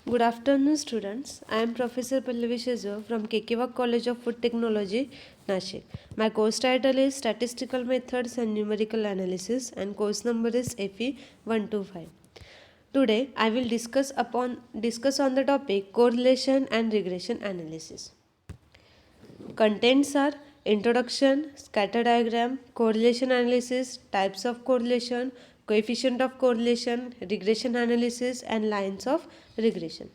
Good afternoon, students. I am Professor Pallavi Shezo from Kekiva College of Food Technology, Nashik. My course title is Statistical Methods and Numerical Analysis, and course number is FE 125. Today, I will discuss on the topic correlation and regression analysis. Contents are introduction, scatter diagram, correlation analysis, types of correlation, coefficient of correlation, regression analysis, and lines of regression.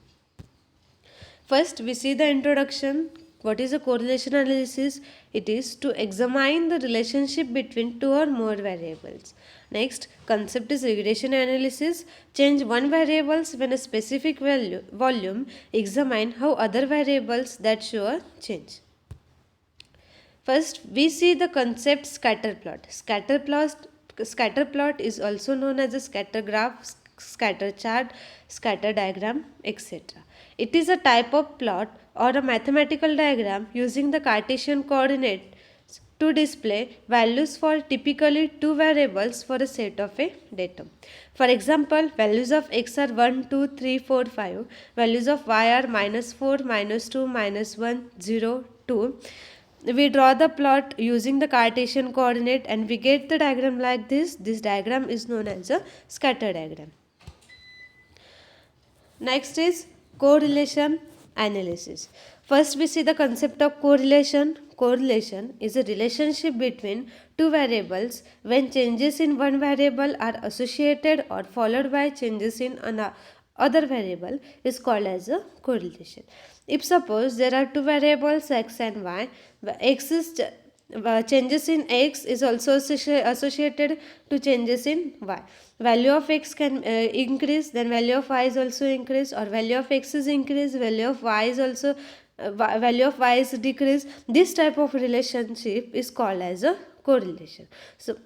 First, we see the introduction. What is a correlation analysis? It is to examine the relationship between two or more variables. Next, concept is regression analysis. Change one variables when a specific volume. Examine how other variables that show a change. First, we see the concept scatter plot. Scatter plot is also known as a scatter graph, scatter chart, scatter diagram, etc. It is a type of plot or a mathematical diagram using the Cartesian coordinates to display values for typically two variables for a set of a datum. For example, values of x are 1, 2, 3, 4, 5. Values of y are -4, -2, -1, 0, 2. We draw the plot using the Cartesian coordinate and we get the diagram like this. This diagram is known as a scatter diagram. Next is correlation analysis. First we see the concept of correlation. Correlation is a relationship between two variables when changes in one variable are associated or followed by changes in another variable is called as a correlation. If suppose there are two variables x and y, changes in x is also associated to changes in y. Value of x can increase, then value of y is also increase, or value of x is increase, value of y is also value of y is decrease. This type of relationship is called as a correlation. So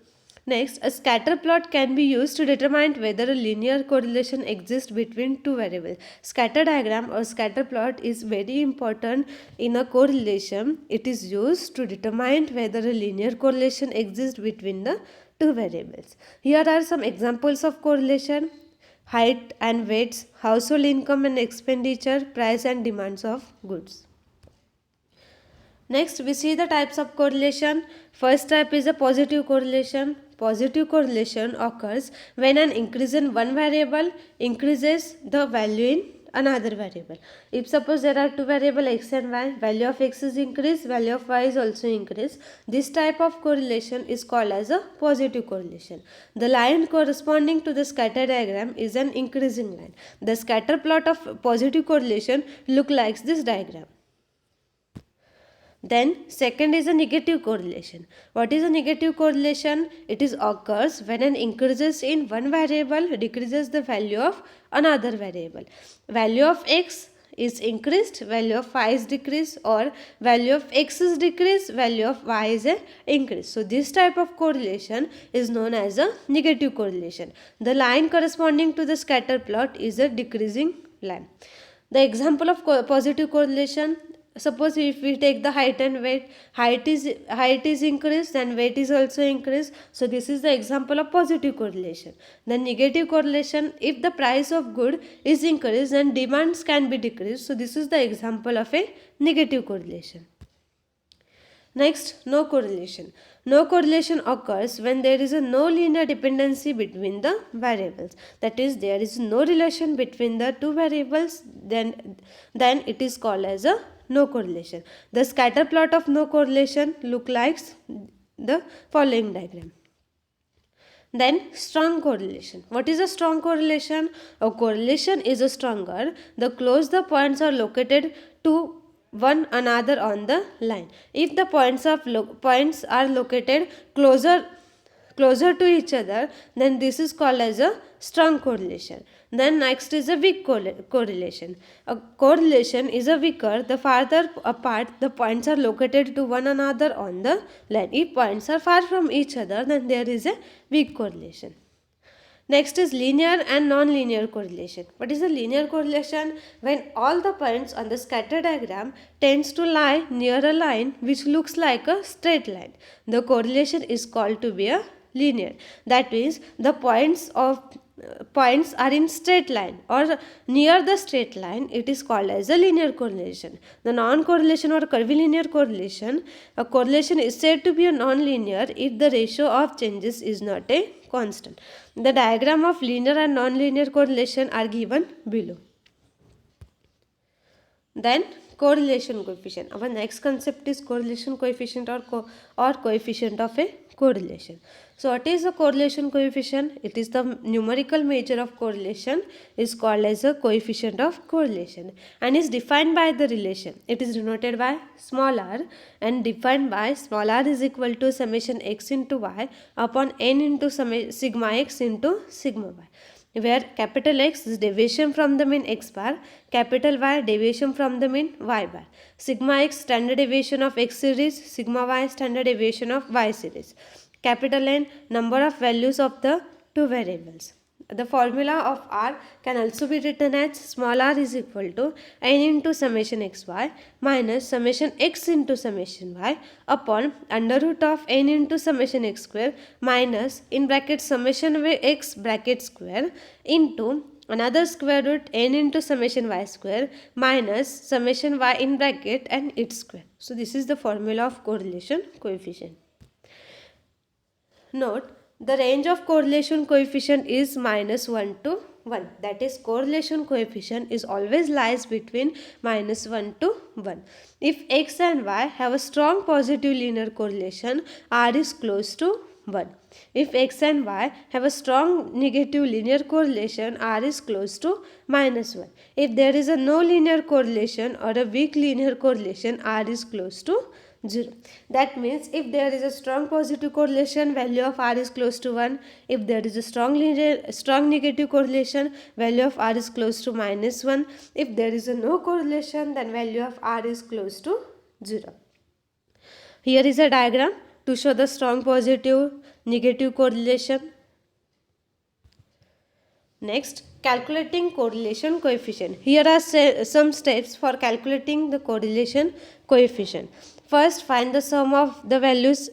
next, a scatter plot can be used to determine whether a linear correlation exists between two variables. Scatter diagram or scatter plot is very important in a correlation. It is used to determine whether a linear correlation exists between the two variables. Here are some examples of correlation: height and weights, household income and expenditure, price and demands of goods. Next, we see the types of correlation. First type is a positive correlation. Positive correlation occurs when an increase in one variable increases the value in another variable. If suppose there are two variables x and y, value of x is increased, value of y is also increased. This type of correlation is called as a positive correlation. The line corresponding to the scatter diagram is an increasing line. The scatter plot of positive correlation looks like this diagram. Then second is a negative correlation. What is a negative correlation? It is occurs when an increases in one variable decreases the value of another variable. Value of x is increased, value of y is decreased, or value of x is decreased, value of y is increased. So this type of correlation is known as a negative correlation. The line corresponding to the scatter plot is a decreasing line. The example of positive correlation: suppose if we take the height and weight, height is increased and weight is also increased. So this is the example of positive correlation. The negative correlation: if the price of good is increased and demands can be decreased. So this is the example of a negative correlation. Next, no correlation. No correlation occurs when there is a no linear dependency between the variables. That is, there is no relation between the two variables, then it is called as a no correlation. The scatter plot of no correlation look like the following diagram. Then strong correlation. What is a strong correlation? A correlation is a stronger the close the points are located to one another on the line. If the points are located closer to each other, then this is called as a strong correlation. Then next is a weak correlation. A correlation is a weaker the farther apart the points are located to one another on the line. If points are far from each other, then there is a weak correlation. Next is linear and non-linear correlation. What is a linear correlation? When all the points on the scatter diagram tends to lie near a line which looks like a straight line. The correlation is called to be a linear. That means the points of points are in straight line or near the straight line, it is called as a linear correlation. The non-correlation or curvilinear correlation, a correlation is said to be a non-linear if the ratio of changes is not a constant. The diagram of linear and non-linear correlation are given below. Then correlation coefficient. Our next concept is correlation coefficient or coefficient of a correlation. So what is a correlation coefficient? It is the numerical measure of correlation, is called as a coefficient of correlation and is defined by the relation. It is denoted by small r and defined by small r is equal to summation x into y upon n into sigma x into sigma y, where capital X is deviation from the mean x bar, capital Y deviation from the mean y bar, sigma x standard deviation of x series, sigma y standard deviation of y series, capital N number of values of the two variables. The formula of R can also be written as small r is equal to n into summation xy minus summation x into summation y upon under root of n into summation x square minus in bracket summation x bracket square into another square root n into summation y square minus summation y in bracket and its square. So this is the formula of correlation coefficient. Note, the range of correlation coefficient is minus 1 to 1. That is, correlation coefficient is always lies between minus 1 to 1. If x and y have a strong positive linear correlation, r is close to 1. If x and y have a strong negative linear correlation, r is close to minus 1. If there is a no linear correlation or a weak linear correlation, r is close to 0. That means if there is a strong positive correlation, value of r is close to 1. If there is a strong negative correlation, value of r is close to minus 1. If there is a no correlation, then value of r is close to 0. Here is a diagram to show the strong positive negative correlation. Next, calculating correlation coefficient. Here are some steps for calculating the correlation coefficient. First, find the sum of the values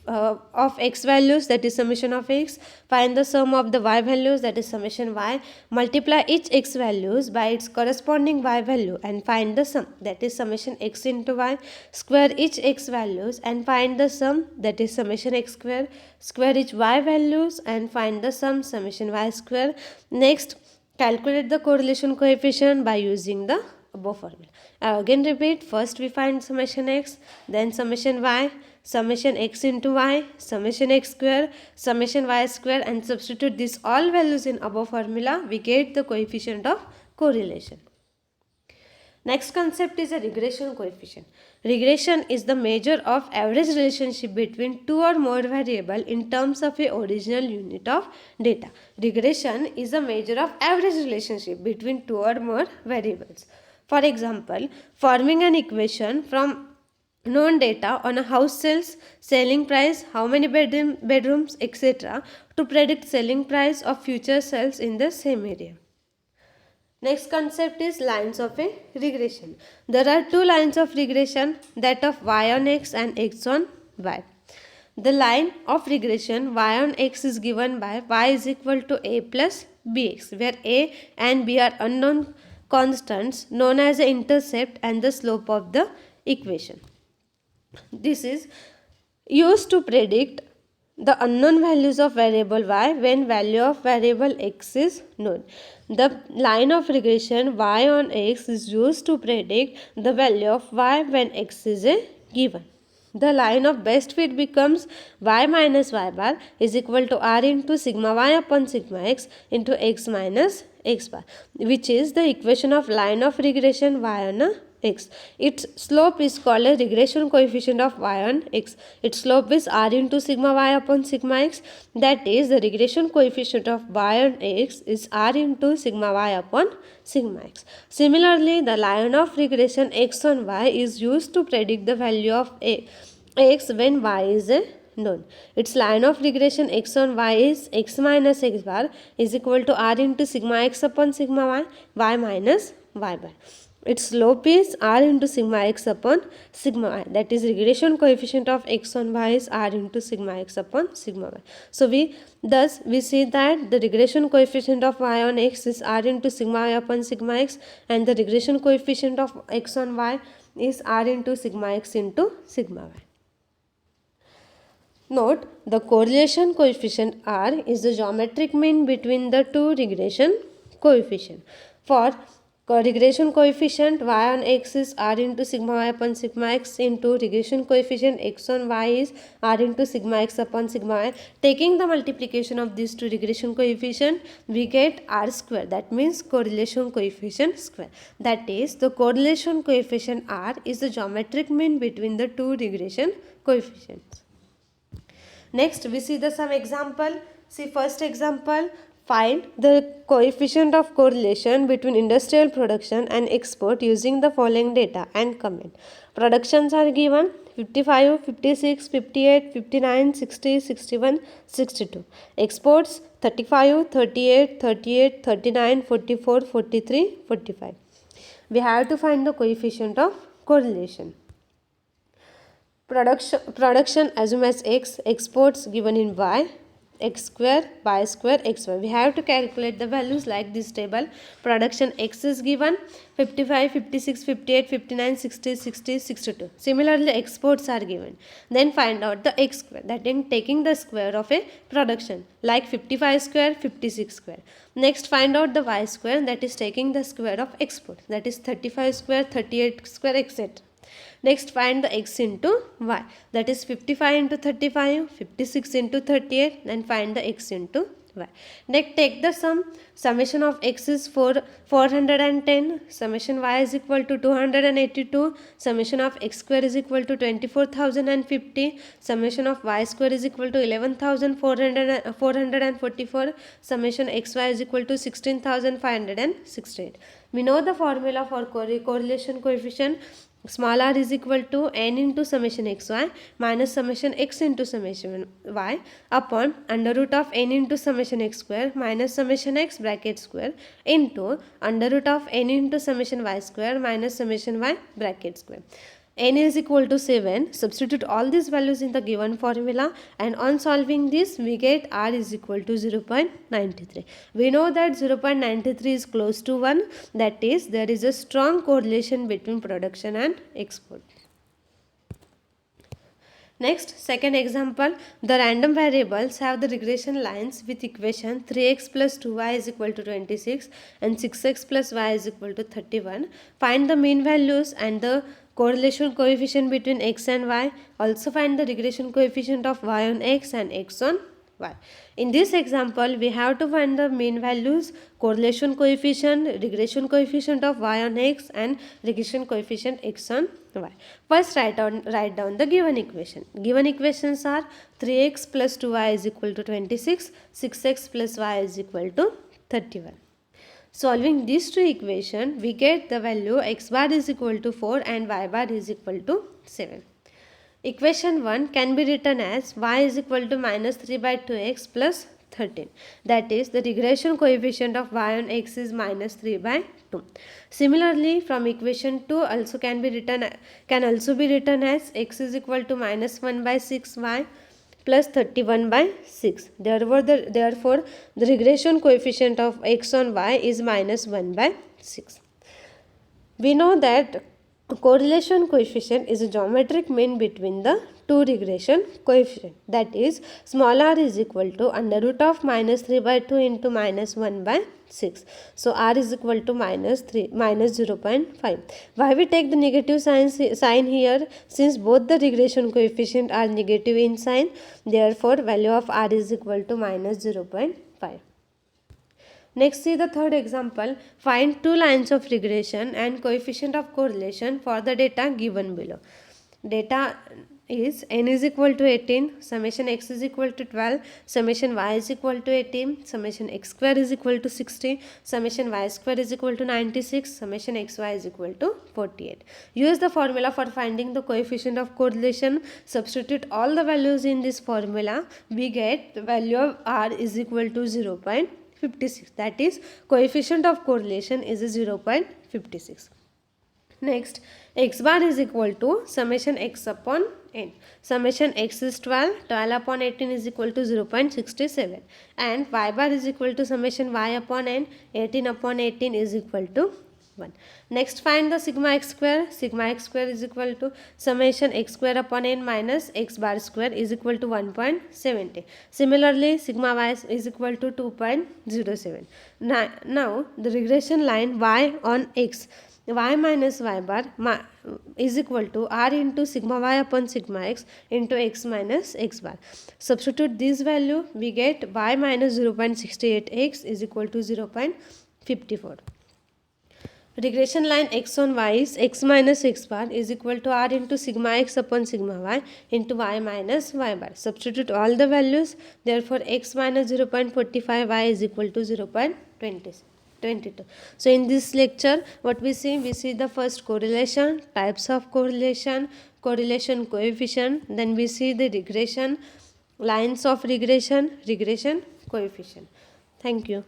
of x values, that is summation of x. Find the sum of the y values, that is summation y. Multiply each x values by its corresponding y value and find the sum, that is summation x into y. Square each x values and find the sum, that is summation x square. Square each y values and find the sum, summation y square. Next, calculate the correlation coefficient by using the above formula. I again repeat, first we find summation x, then summation y, summation x into y, summation x square, summation y square, and substitute these all values in above formula, we get the coefficient of correlation. Next concept is a regression coefficient. Regression is the measure of average relationship between two or more variables in terms of a original unit of data. Regression is a measure of average relationship between two or more variables. For example, forming an equation from known data on a house sales, selling price, how many bedrooms, etc. to predict selling price of future sales in the same area. Next concept is lines of a regression. There are two lines of regression, that of y on x and x on y. The line of regression y on x is given by y is equal to a plus bx, where a and b are unknown constants known as the intercept and the slope of the equation. This is used to predict the unknown values of variable y when value of variable x is known. The line of regression y on x is used to predict the value of y when x is a given. The line of best fit becomes y minus y bar is equal to r into sigma y upon sigma x into x minus x bar, which is the equation of line of regression y on x. Its slope is called a regression coefficient of y on x. Its slope is r into sigma y upon sigma x. That is, the regression coefficient of y on x is r into sigma y upon sigma x. Similarly, the line of regression x on y is used to predict the value of x when y is a known. Its line of regression x on y is x minus x bar is equal to r into sigma x upon sigma y, y minus y bar. its slope is r into sigma x upon sigma y. That is, regression coefficient of x on y is r into sigma x upon sigma y. So we see that the regression coefficient of y on x is r into sigma y upon sigma x, and the regression coefficient of x on y is r into sigma x into sigma y. Note, the correlation coefficient r is the geometric mean between the two regression coefficient. For regression coefficient y on x is r into sigma y upon sigma x into regression coefficient x on y is r into sigma x upon sigma y. Taking the multiplication of these two regression coefficient, we get r square. That means correlation coefficient square. That is, the correlation coefficient r is the geometric mean between the two regression coefficients. Next, we see some example. See, first example, find the coefficient of correlation between industrial production and export using the following data and comment. Productions are given 55, 56, 58, 59, 60, 61, 62. Exports 35, 38, 38, 39, 44, 43, 45. We have to find the coefficient of correlation. Production assume as x, exports given in y, x square, xy. We have to calculate the values like this table. Production x is given 55, 56, 58, 59, 60, 60, 62. Similarly, exports are given. Then find out the x square, that is taking the square of a production, like 55 square, 56 square. Next, find out the y square, that is taking the square of export, that is 35 square, 38 square, etc. Next, find the x into y, that is 55 into 35, 56 into 38, and find the x into y. Next, take the summation of x is 410, summation y is equal to 282, summation of x square is equal to 24,050, summation of y square is equal to 11,444, summation xy is equal to 16,568. We know the formula for correlation coefficient. Small r is equal to n into summation xy minus summation x into summation y upon under root of n into summation x square minus summation x bracket square into under root of n into summation y square minus summation y bracket square. N is equal to 7. Substitute all these values in the given formula, and on solving this we get r is equal to 0.93. We know that 0.93 is close to 1. That is, there is a strong correlation between production and export. Next, second example, the random variables have the regression lines with equation 3x plus 2y is equal to 26 and 6x plus y is equal to 31. Find the mean values and the correlation coefficient between x and y. Also find the regression coefficient of y on x and x on y. In this example, we have to find the mean values, correlation coefficient, regression coefficient of y on x and regression coefficient x on y. First, write down the given equation. Given equations are 3x plus 2y is equal to 26, 6x plus y is equal to 31. Solving these two equations, we get the value x bar is equal to 4 and y bar is equal to 7. Equation 1 can be written as y is equal to minus 3 by 2x plus 13. That is, the regression coefficient of y on x is minus 3 by 2. Similarly, from equation 2 also can also be written as x is equal to minus 1 by 6y plus 31 by 6. Therefore, the regression coefficient of x on y is minus 1 by 6. We know that correlation coefficient is a geometric mean between the two regression coefficient. That is, small r is equal to under root of minus 3 by 2 into minus 1 by 6. So, r is equal to minus 0.5. Why we take the negative sign here? Since both the regression coefficient are negative in sign, therefore, value of r is equal to minus 0.5. Next, see the third example. Find two lines of regression and coefficient of correlation for the data given below. Data is n is equal to 18, summation x is equal to 12, summation y is equal to 18, summation x square is equal to 60, summation y square is equal to 96, summation xy is equal to 48. Use the formula for finding the coefficient of correlation. Substitute all the values in this formula. We get the value of r is equal to 0.56. That is, coefficient of correlation is 0.56. Next, x bar is equal to summation x upon n. Summation x is 12, 12 upon 18 is equal to 0.67, and y bar is equal to summation y upon n, 18 upon 18 is equal to 1. Next, find the sigma x square. Sigma x square is equal to summation x square upon n minus x bar square is equal to 1.70. Similarly, sigma y is equal to 2.07. Now the regression line y on x, y minus y bar is equal to r into sigma y upon sigma x into x minus x bar. Substitute this value, we get y minus 0.68x is equal to 0.54. Regression line x on y is x minus x bar is equal to r into sigma x upon sigma y into y minus y bar. Substitute all the values, therefore x minus 0.45 y is equal to 0.22. So in this lecture, what we see the first correlation, types of correlation, correlation coefficient, then we see the regression, lines of regression, regression coefficient. Thank you.